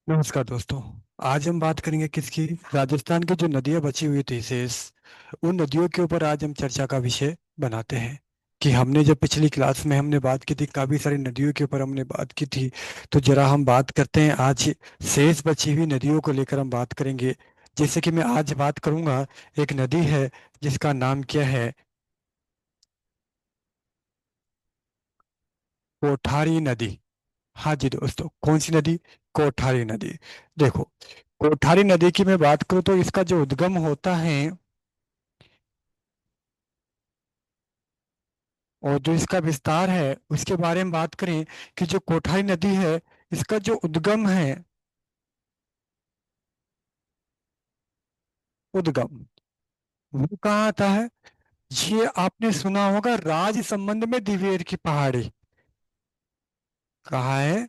नमस्कार दोस्तों। आज हम बात करेंगे किसकी? राजस्थान की जो नदियां बची हुई थी शेष, उन नदियों के ऊपर आज हम चर्चा का विषय बनाते हैं। कि हमने जब पिछली क्लास में हमने बात की थी, काफी सारी नदियों के ऊपर हमने बात की थी। तो जरा हम बात करते हैं आज शेष बची हुई नदियों को लेकर हम बात करेंगे। जैसे कि मैं आज बात करूंगा, एक नदी है जिसका नाम क्या है? कोठारी नदी। हाँ जी दोस्तों, कौन सी नदी? कोठारी नदी। देखो, कोठारी नदी की मैं बात करूँ तो इसका जो उद्गम होता है और जो इसका विस्तार है उसके बारे में बात करें, कि जो कोठारी नदी है, इसका जो उद्गम है, उद्गम वो कहाँ आता है? ये आपने सुना होगा, राजसमंद में दिवेर की पहाड़ी। कहाँ है?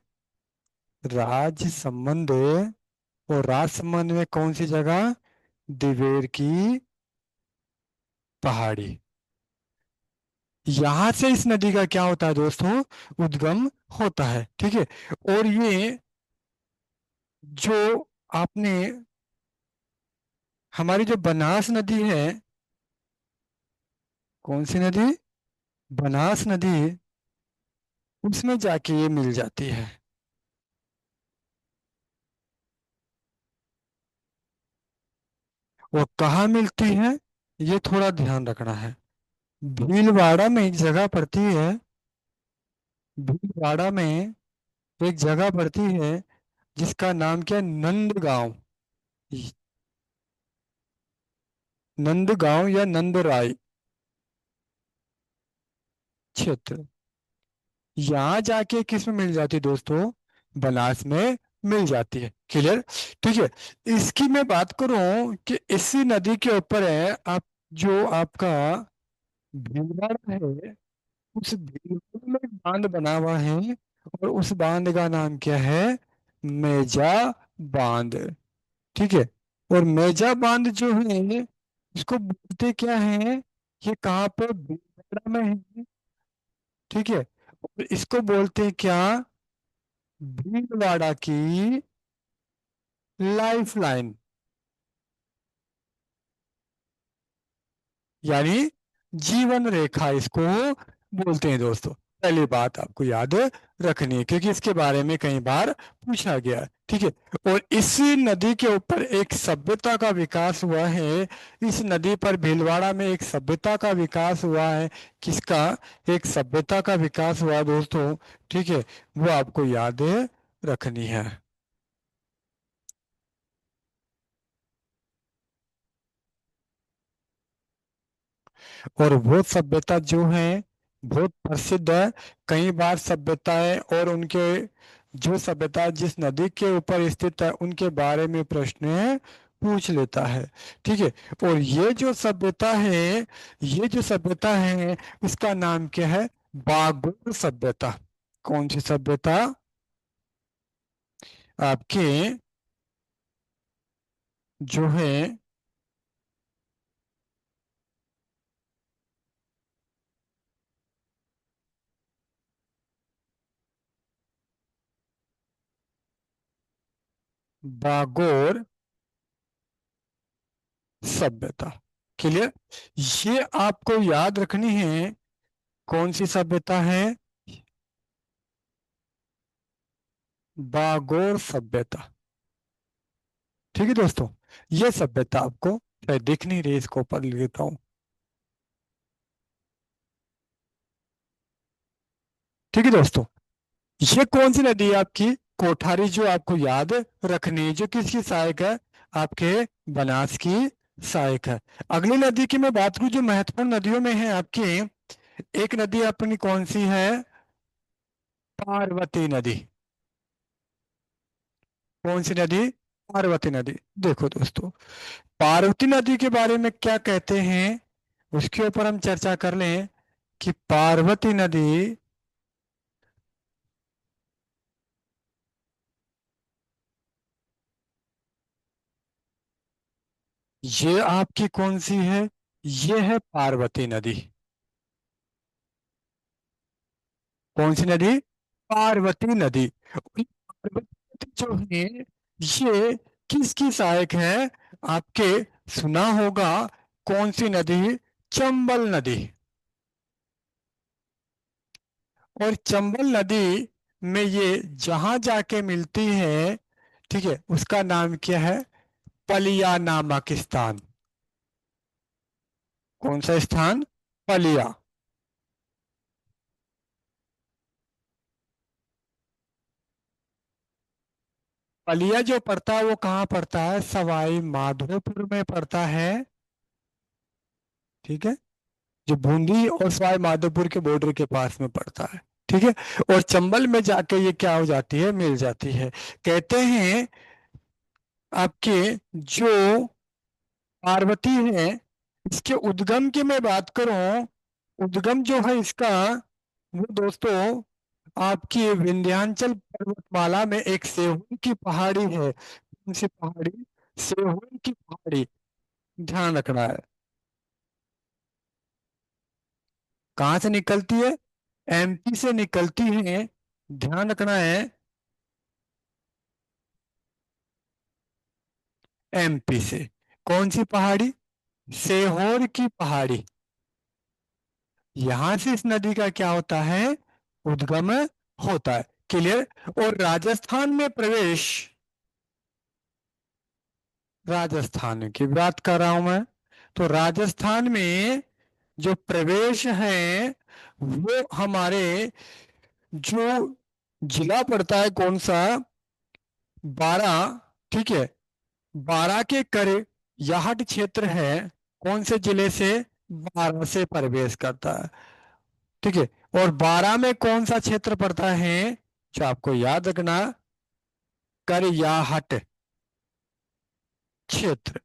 राजसमंद। और राजसमंद में कौन सी जगह? दिवेर की पहाड़ी। यहां से इस नदी का क्या होता है दोस्तों? उद्गम होता है, ठीक है। और ये जो आपने, हमारी जो बनास नदी है, कौन सी नदी? बनास नदी, उसमें जाके ये मिल जाती है। वो कहाँ मिलती है, ये थोड़ा ध्यान रखना है। भीलवाड़ा में एक जगह पड़ती है। भीलवाड़ा में एक जगह पड़ती है जिसका नाम क्या है? नंदगांव। नंदगांव या नंदराई क्षेत्र। यहाँ जाके किस में मिल जाती है दोस्तों? बनास में मिल जाती है। क्लियर? ठीक है। इसकी मैं बात करूं कि इसी नदी के ऊपर है आप, जो आपका भीलवाड़ा है, उस भीलवाड़ा में एक बांध बना हुआ है। और उस बांध का नाम क्या है? मेजा बांध। ठीक है। और मेजा बांध जो है, इसको बोलते क्या है? ये कहाँ पर? भीलवाड़ा में है। ठीक है। और इसको बोलते हैं क्या? भीलवाड़ा की लाइफ लाइन, यानी जीवन रेखा इसको बोलते हैं दोस्तों। पहली बात आपको याद रखनी है, क्योंकि इसके बारे में कई बार पूछा गया है। ठीक है। और इसी नदी के ऊपर एक सभ्यता का विकास हुआ है। इस नदी पर भीलवाड़ा में एक सभ्यता का विकास हुआ है। किसका? एक सभ्यता का विकास हुआ दोस्तों। ठीक है। वो आपको याद रखनी है। और वो सभ्यता जो है बहुत प्रसिद्ध है। कई बार सभ्यताएं और उनके, जो सभ्यता जिस नदी के ऊपर स्थित है उनके बारे में प्रश्न पूछ लेता है। ठीक है। और ये जो सभ्यता है, ये जो सभ्यता है, उसका नाम क्या है? बागुर सभ्यता। कौन सी सभ्यता? आपके जो है बागोर सभ्यता। क्लियर? ये आपको याद रखनी है। कौन सी सभ्यता है? बागोर सभ्यता। ठीक है दोस्तों। ये सभ्यता आपको शायद दिख नहीं रही, इसको ऊपर लिख देता हूँ। ठीक है दोस्तों। ये कौन सी नदी है आपकी? कोठारी, जो आपको याद रखनी है, जो किसकी सहायक है? आपके बनास की सहायक है। अगली नदी की मैं बात करूं जो महत्वपूर्ण नदियों में है आपकी, एक नदी अपनी कौन सी है? पार्वती नदी। कौन सी नदी? पार्वती नदी। देखो दोस्तों, पार्वती नदी के बारे में क्या कहते हैं, उसके ऊपर हम चर्चा कर लें। कि पार्वती नदी, ये आपकी कौन सी है? ये है पार्वती नदी। कौन सी नदी? पार्वती नदी। और ये पार्वती नदी जो है, ये किसकी सहायक है आपके? सुना होगा कौन सी नदी? चंबल नदी। और चंबल नदी में ये जहां जाके मिलती है, ठीक है, उसका नाम क्या है? पलिया नामक स्थान। कौन सा स्थान? पलिया। पलिया जो पड़ता है वो कहाँ पड़ता है? सवाई माधोपुर में पड़ता है। ठीक है, जो बूंदी और सवाई माधोपुर के बॉर्डर के पास में पड़ता है। ठीक है, और चंबल में जाके ये क्या हो जाती है? मिल जाती है। कहते हैं आपके जो पार्वती है, इसके उद्गम की मैं बात करूं, उद्गम जो है इसका, वो दोस्तों आपकी विंध्याचल पर्वतमाला में एक सेहून की पहाड़ी है। कौन सी पहाड़ी? सेहून की पहाड़ी। ध्यान रखना है। कहाँ से निकलती है? एमपी से निकलती है। ध्यान रखना है। एमपी से। कौन सी पहाड़ी? सेहोर की पहाड़ी। यहां से इस नदी का क्या होता है? उद्गम होता है। क्लियर? और राजस्थान में प्रवेश, राजस्थान की बात कर रहा हूं मैं, तो राजस्थान में जो प्रवेश है वो हमारे जो जिला पड़ता है कौन सा? बारह। ठीक है, बारह के करीब याहट क्षेत्र है। कौन से जिले से? बारह से प्रवेश करता है। ठीक है, और बारह में कौन सा क्षेत्र पड़ता है जो आपको याद रखना? करयाहट क्षेत्र।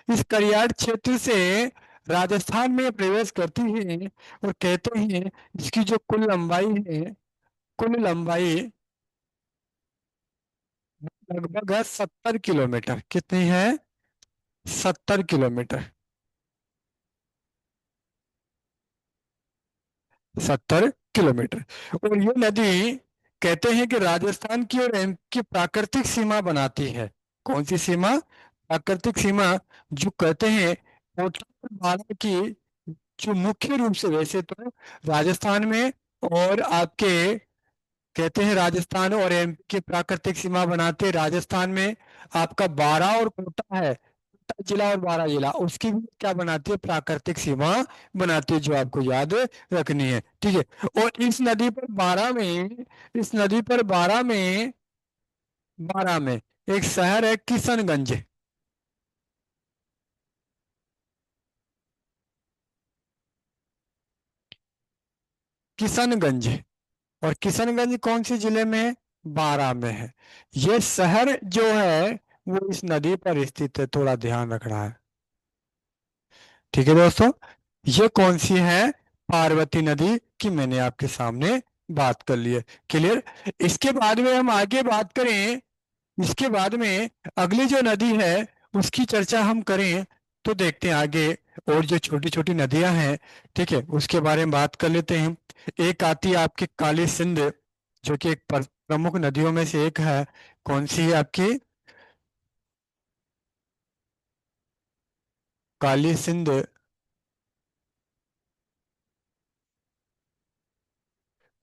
इस करयाहट क्षेत्र से राजस्थान में प्रवेश करती है। और कहते हैं इसकी जो कुल लंबाई है, कुल लंबाई लगभग है 70 किलोमीटर। कितनी है? 70 किलोमीटर। 70 किलोमीटर। और ये नदी कहते हैं कि राजस्थान की और एम की प्राकृतिक सीमा बनाती है। कौन सी सीमा? प्राकृतिक सीमा। जो कहते हैं कोटा भारत की, जो मुख्य रूप से वैसे तो राजस्थान में और आपके कहते हैं राजस्थान और एमपी की प्राकृतिक सीमा बनाते हैं। राजस्थान में आपका बारां और कोटा है, कोटा जिला और बारां जिला, उसकी भी क्या बनाती है? प्राकृतिक सीमा बनाती है, जो आपको याद रखनी है। ठीक है, और इस नदी पर बारां में, इस नदी पर बारां में, बारां में एक शहर है किशनगंज। किशनगंज। और किशनगंज कौन से जिले में है? बारां में है। ये शहर जो है वो इस नदी पर स्थित है, थोड़ा ध्यान रखना है। ठीक है दोस्तों, ये कौन सी है? पार्वती नदी की मैंने आपके सामने बात कर ली है। क्लियर? इसके बाद में हम आगे बात करें, इसके बाद में अगली जो नदी है उसकी चर्चा हम करें, तो देखते हैं आगे और जो छोटी छोटी नदियां हैं, ठीक है, उसके बारे में बात कर लेते हैं। एक आती है आपकी काली सिंध, जो कि एक प्रमुख नदियों में से एक है। कौन सी है आपकी? काली सिंध।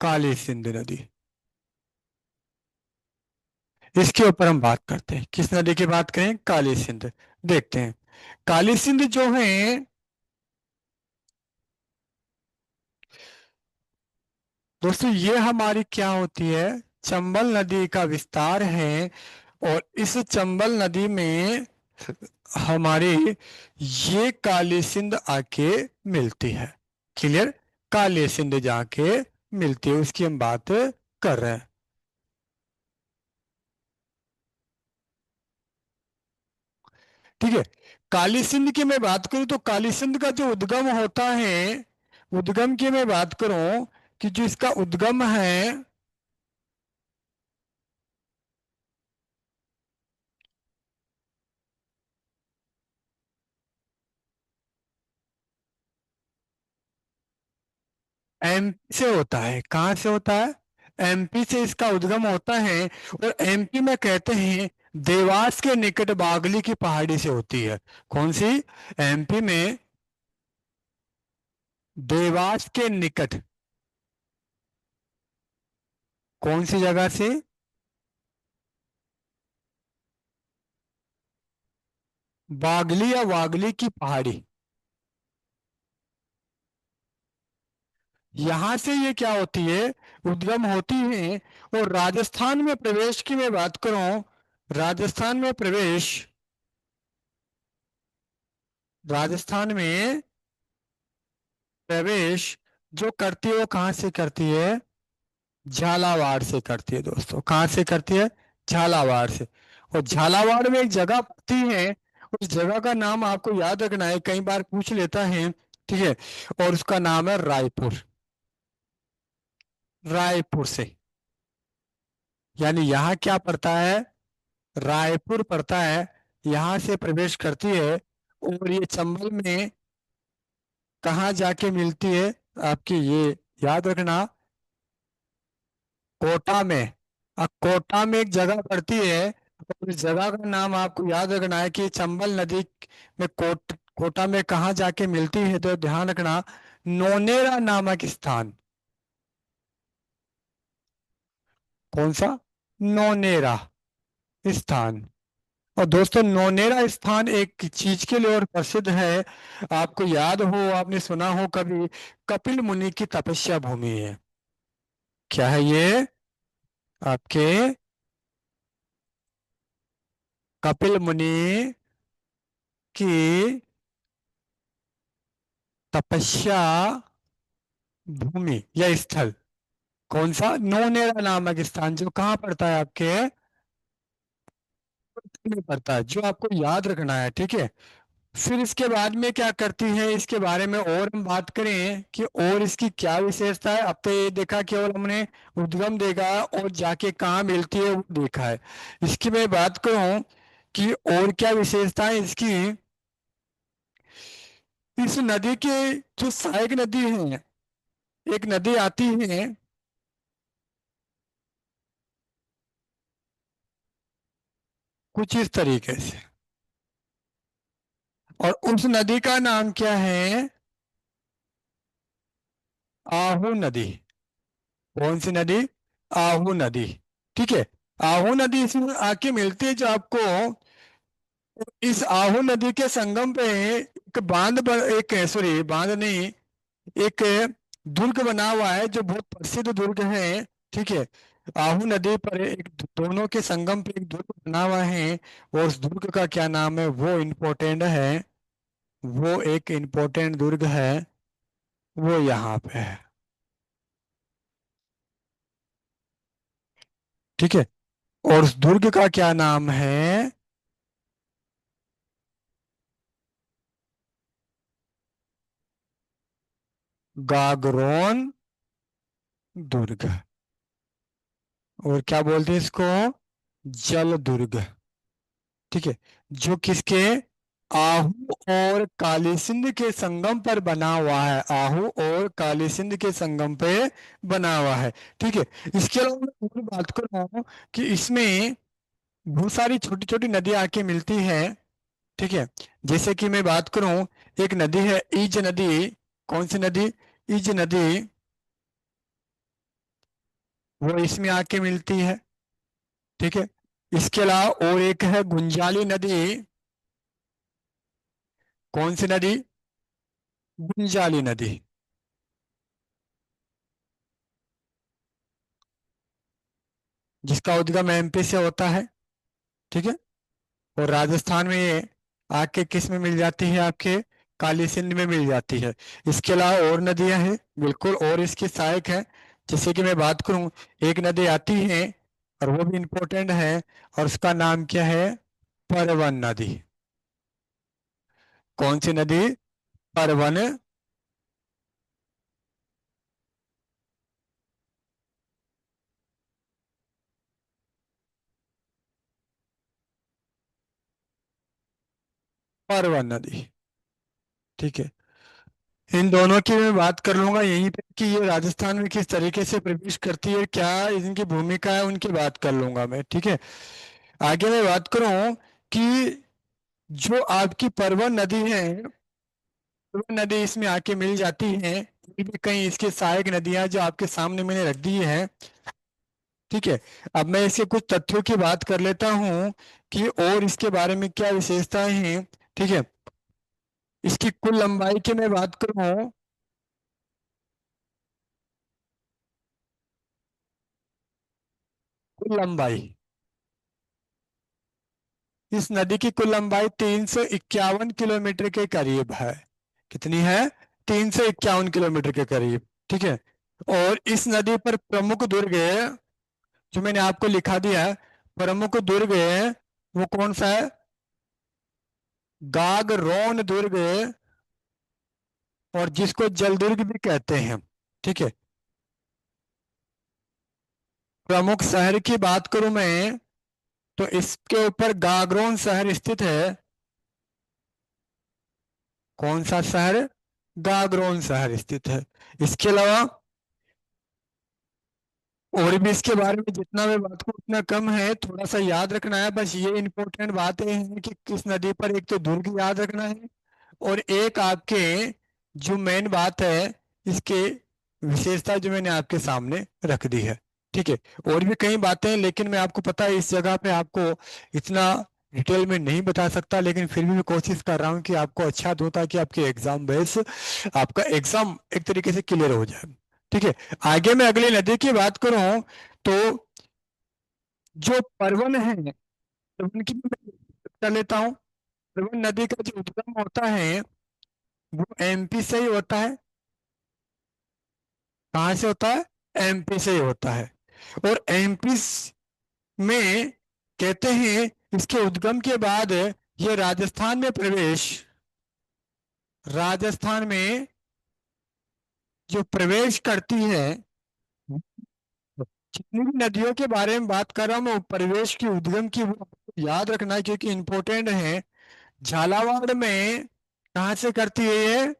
काली सिंध नदी, इसके ऊपर हम बात करते हैं। किस नदी की बात करें? काली सिंध। देखते हैं काली सिंध जो है दोस्तों, ये हमारी क्या होती है? चंबल नदी का विस्तार है। और इस चंबल नदी में हमारी ये काली सिंध आके मिलती है। क्लियर? काली सिंध जाके मिलती है, उसकी हम बात कर रहे हैं। ठीक है, काली सिंध की मैं बात करूं तो काली सिंध का जो उद्गम होता है, उद्गम की मैं बात करूं कि जो इसका उद्गम है एमपी से होता है। कहाँ से होता है? एमपी से इसका उद्गम होता है। और एमपी में कहते हैं देवास के निकट बागली की पहाड़ी से होती है। कौन सी? एमपी में देवास के निकट कौन सी जगह से? बागली या वागली की पहाड़ी, यहां से ये क्या होती है, उद्गम होती है। और राजस्थान में प्रवेश की मैं बात करूं, राजस्थान में प्रवेश, राजस्थान में प्रवेश जो करती है वो कहाँ से करती है? झालावाड़ से करती है दोस्तों। कहाँ से करती है? झालावाड़ से। और झालावाड़ में एक जगह पड़ती है, उस जगह का नाम आपको याद रखना है, कई बार पूछ लेता है। ठीक है। और उसका नाम है रायपुर। रायपुर से, यानी यहाँ क्या पड़ता है? रायपुर पड़ता है। यहाँ से प्रवेश करती है। और ये चंबल में कहाँ जाके मिलती है आपकी, ये याद रखना, कोटा में। कोटा में एक जगह पड़ती है, और इस जगह का नाम आपको याद रखना है कि चंबल नदी में कोटा में कहाँ जाके मिलती है, तो ध्यान रखना, नोनेरा नामक स्थान। कौन सा? नोनेरा स्थान। और दोस्तों नोनेरा स्थान एक चीज के लिए और प्रसिद्ध है, आपको याद हो, आपने सुना हो कभी, कपिल मुनि की तपस्या भूमि है। क्या है ये? आपके कपिल मुनि की तपस्या भूमि या स्थल। कौन सा? नौनेरा नामक स्थान, जो कहाँ पड़ता है आपके, में पड़ता है, जो आपको याद रखना है। ठीक है। फिर इसके बाद में क्या करती है, इसके बारे में और हम बात करें कि और इसकी क्या विशेषता है। अब तो ये देखा, केवल हमने उद्गम देखा और जाके कहाँ मिलती है वो देखा है। इसकी मैं बात करूं कि और क्या विशेषता है इसकी। इस नदी के जो सहायक नदी है, एक नदी आती है कुछ इस तरीके से, और उस नदी का नाम क्या है? आहू नदी। कौन सी नदी? आहू नदी। ठीक है। आहू नदी इसमें आके मिलती है जो आपको, इस आहू नदी के संगम पे एक एक सॉरी बांध नहीं, एक दुर्ग बना हुआ है जो बहुत प्रसिद्ध दुर्ग है। ठीक है। आहू नदी पर एक, दोनों के संगम पे एक दुर्ग बना हुआ है। और उस दुर्ग का क्या नाम है, वो इम्पोर्टेंट है। वो एक इम्पोर्टेंट दुर्ग है, वो यहाँ पे है। ठीक है। और उस दुर्ग का क्या नाम है? गागरोन दुर्ग। और क्या बोलते हैं इसको? जल दुर्ग। ठीक है। जो किसके? आहू और काली सिंध के संगम पर बना हुआ है। आहू और काली सिंध के संगम पे बना हुआ है। ठीक है। इसके अलावा मैं और बात कर रहा हूँ कि इसमें बहुत सारी छोटी छोटी नदियां आके मिलती हैं। ठीक है। जैसे कि मैं बात करूं, एक नदी है ईज नदी। कौन सी नदी? ईज नदी। वो इसमें आके मिलती है। ठीक है। इसके अलावा और एक है गुंजाली नदी। कौन सी नदी? गुंजाली नदी। जिसका उद्गम एमपी से होता है। ठीक है। और राजस्थान में ये आके किस में मिल जाती है आपके? काली सिंध में मिल जाती है। इसके अलावा और नदियां हैं बिल्कुल, और इसकी सहायक है। जैसे कि मैं बात करूं, एक नदी आती है और वो भी इम्पोर्टेंट है, और उसका नाम क्या है? परवन नदी। कौन सी नदी? परवन। परवन नदी। ठीक है। इन दोनों की मैं बात कर लूंगा यहीं पे कि ये राजस्थान में किस तरीके से प्रवेश करती है, क्या इनकी भूमिका है, उनकी बात कर लूंगा मैं, ठीक है। आगे मैं बात करूं कि जो आपकी परवन नदी है, परवन नदी इसमें आके मिल जाती है, ये भी कई इसकी सहायक नदियां जो आपके सामने मैंने रख दी है, ठीक है। अब मैं इसके कुछ तथ्यों की बात कर लेता हूँ कि और इसके बारे में क्या विशेषताएं हैं, ठीक है। इसकी कुल लंबाई की मैं बात करूँ, कुल लंबाई, इस नदी की कुल लंबाई 351 किलोमीटर के करीब है। कितनी है? 351 किलोमीटर के करीब, ठीक है। और इस नदी पर प्रमुख दुर्ग है, जो मैंने आपको लिखा दिया है, प्रमुख दुर्ग है, वो कौन सा है? गागरोन दुर्ग है, और जिसको जलदुर्ग भी कहते हैं, ठीक है। प्रमुख शहर की बात करूं मैं, तो इसके ऊपर गागरोन शहर स्थित है। कौन सा शहर? गागरोन शहर स्थित है। इसके अलावा और भी इसके बारे में जितना मैं बात करूं उतना कम है, थोड़ा सा याद रखना है बस। ये इंपॉर्टेंट बात है कि किस नदी पर, एक तो दुर्ग याद रखना है, और एक आपके जो मेन बात है, इसके विशेषता जो मैंने आपके सामने रख दी है, ठीक है। और भी कई बातें हैं, लेकिन मैं आपको पता है इस जगह पे आपको इतना डिटेल में नहीं बता सकता, लेकिन फिर भी मैं कोशिश कर रहा हूँ कि आपको अच्छा दूं, ताकि आपके एग्जाम बेस, आपका एग्जाम एक तरीके से क्लियर हो जाए, ठीक है। आगे मैं अगली नदी की बात करूं, तो जो परवन है, परवन की भी मैं कर लेता हूँ। परवन नदी का जो उद्गम होता है, वो एमपी से ही होता है। कहाँ से होता है? एमपी से ही होता है। और एमपी में कहते हैं इसके उद्गम के बाद ये राजस्थान में प्रवेश, राजस्थान में जो प्रवेश करती है, जितनी भी नदियों के बारे में बात कर रहा हूँ मैं प्रवेश की, उद्गम की, वो आपको याद रखना है क्योंकि इंपॉर्टेंट है। झालावाड़ में कहाँ से करती है ये?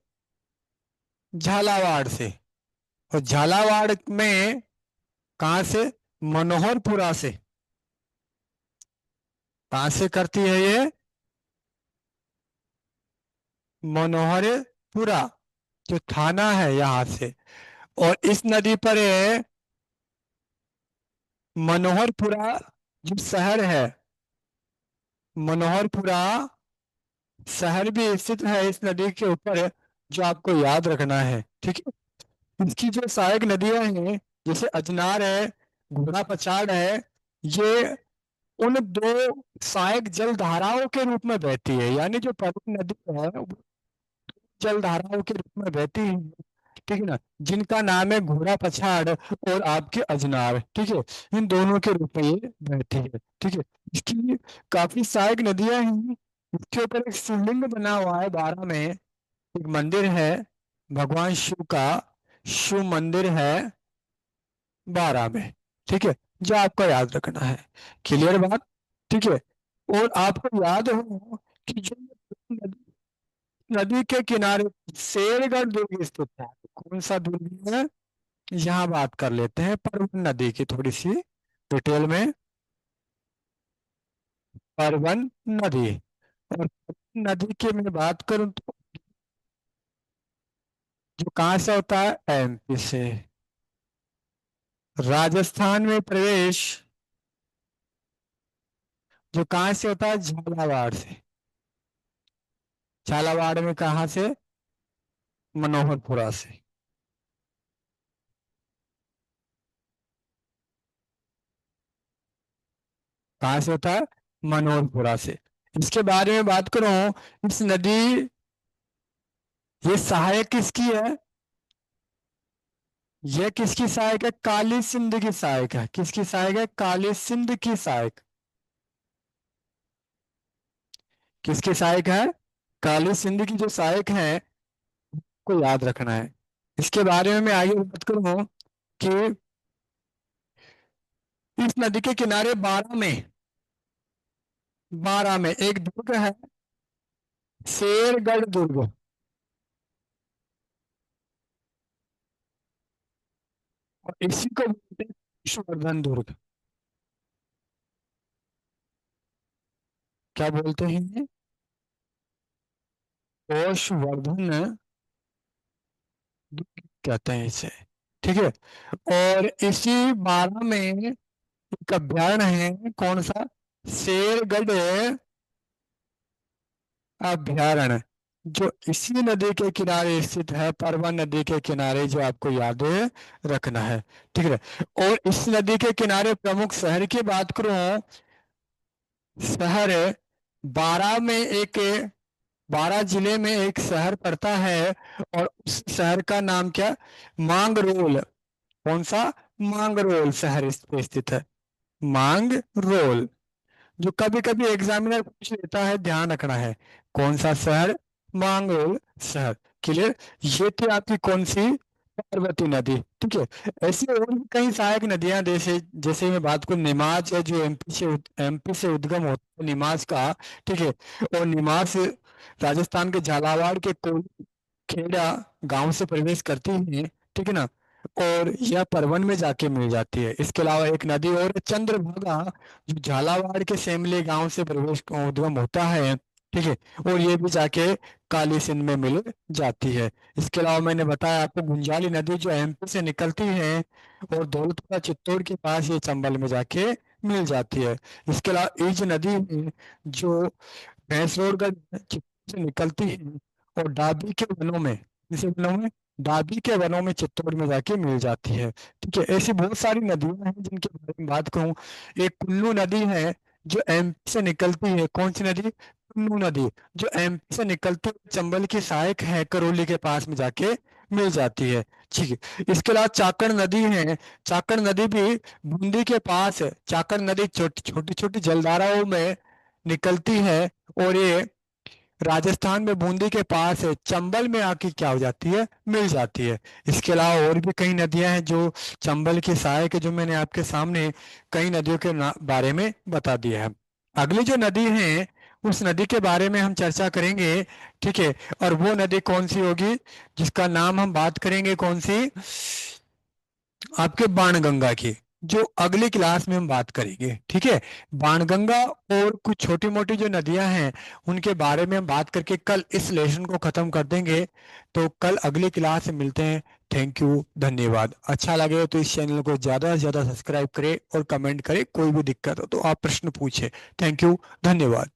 झालावाड़ से। और झालावाड़ में कहाँ से? मनोहरपुरा से। कहाँ से करती है ये? मनोहरपुरा, जो थाना है यहाँ से। और इस नदी पर है मनोहरपुरा, जो शहर है, मनोहरपुरा शहर भी स्थित है इस नदी के ऊपर, जो आपको याद रखना है, ठीक है। इसकी जो सहायक नदियां हैं, जैसे अजनार है, घोड़ा पछाड़ है, ये उन दो सहायक जल धाराओं के रूप में बहती है, यानी जो प्रमुख नदी है वो जल धाराओं के रूप में बहती है, ठीक है ना, जिनका नाम है घोड़ा पछाड़ और आपके अजनार, ठीक है। इन दोनों के रूप में ये बहती है, ठीक है। इसकी काफी सहायक नदियां हैं। इसके ऊपर एक शिवलिंग बना हुआ है बारह में, एक मंदिर है भगवान शिव का, शिव मंदिर है बारह में, ठीक है, जो आपको याद रखना है। क्लियर बात? ठीक है। और आपको याद हो कि जो नदी, नदी के किनारे शेरगढ़ दुर्ग स्थित है। कौन सा दुर्ग है? यहाँ बात कर लेते हैं परवन नदी की थोड़ी सी डिटेल में। परवन नदी, और परवन नदी की मैं बात करूं तो जो कहाँ से होता है? एमपी से। राजस्थान में प्रवेश जो कहाँ से होता है? झालावाड़ से। झालावाड़ में कहाँ से? मनोहरपुरा से। कहाँ से होता है? मनोहरपुरा से। इसके बारे में बात करूं, इस नदी, ये सहायक किसकी है? ये किसकी सहायक है? काली सिंध की सहायक है। किसकी सहायक है? काली सिंध की सहायक। किसकी सहायक है? काली सिंध की जो सहायक है, को याद रखना है। इसके बारे में मैं आगे बात करूं कि इस नदी के किनारे बारह में, बारह में एक दुर्ग है, शेरगढ़ दुर्ग। इसी को बोलते हैं पशुवर्धन दुर्ग। क्या बोलते हैं? पशुवर्धन दुर्ग कहते हैं इसे। ठीक है। और इसी बारह में एक अभ्यारण्य है, कौन सा? शेरगढ़ अभ्यारण्य, जो इसी नदी के किनारे स्थित है, परवन नदी के किनारे, जो आपको याद रखना है। ठीक है। और इस नदी के किनारे प्रमुख शहर की बात करूं, शहर बारह में एक, बारह जिले में एक शहर पड़ता है, और उस शहर का नाम क्या? मांगरोल। कौन सा? मांगरोल शहर इस पे स्थित है। मांगरोल, जो कभी कभी एग्जामिनर पूछ लेता है, ध्यान रखना है। कौन सा शहर? मांगरोल शहर। क्लियर। ये थी आपकी कौन सी? पार्वती नदी। ठीक है। ऐसी और भी कई सहायक नदियां, जैसे जैसे मैं बात करूं, निमाज है, जो एमपी से उद्गम होता है निमाज का। ठीक है। और निमाज राजस्थान के झालावाड़ के खेड़ा गांव से प्रवेश करती है। ठीक है ना। और यह परवन में जाके मिल जाती है। इसके अलावा एक नदी और है, चंद्रभागा, जो झालावाड़ के सेमले गांव से प्रवेश उद्गम होता है। ठीक है। और ये भी जाके काली सिंध में मिल जाती है। इसके अलावा मैंने बताया आपको, गुंजाली नदी जो एमपी से निकलती है, और दौलतपुरा चित्तौड़ के पास ये चंबल में जाके मिल जाती है। इसके अलावा ईज नदी है, जो भैंसरोडगढ़ चित्तौड़ से निकलती है, और डाबी के वनों में, इसे वनों में, डाबी के वनों में चित्तौड़ में जाके मिल जाती है। ठीक है। ऐसी बहुत सारी नदियां हैं जिनके बारे में बात करूं। एक कुल्लू नदी है, जो एमपी से निकलती है। कौन सी नदी? कुल्लू नदी, जो एमपी से निकलती है, चंबल की सहायक है, करौली के पास में जाके मिल जाती है। ठीक है। इसके अलावा चाकण नदी है। चाकण नदी भी बूंदी के पास है। चाकण नदी छोटी छोटी छोटी जलधाराओं में निकलती है, और ये राजस्थान में बूंदी के पास है, चंबल में आके क्या हो जाती है? मिल जाती है। इसके अलावा और भी कई नदियां हैं जो चंबल की सहायक है, जो मैंने आपके सामने कई नदियों के बारे में बता दिया है। अगली जो नदी है, उस नदी के बारे में हम चर्चा करेंगे। ठीक है। और वो नदी कौन सी होगी, जिसका नाम हम बात करेंगे, कौन सी? आपके बाणगंगा की, जो अगली क्लास में हम बात करेंगे। ठीक है। बाणगंगा और कुछ छोटी मोटी जो नदियां हैं, उनके बारे में हम बात करके कल इस लेसन को खत्म कर देंगे। तो कल अगली क्लास में मिलते हैं। थैंक यू, धन्यवाद। अच्छा लगे तो इस चैनल को ज़्यादा से ज़्यादा सब्सक्राइब करें, और कमेंट करें। कोई भी दिक्कत हो तो आप प्रश्न पूछें। थैंक यू, धन्यवाद।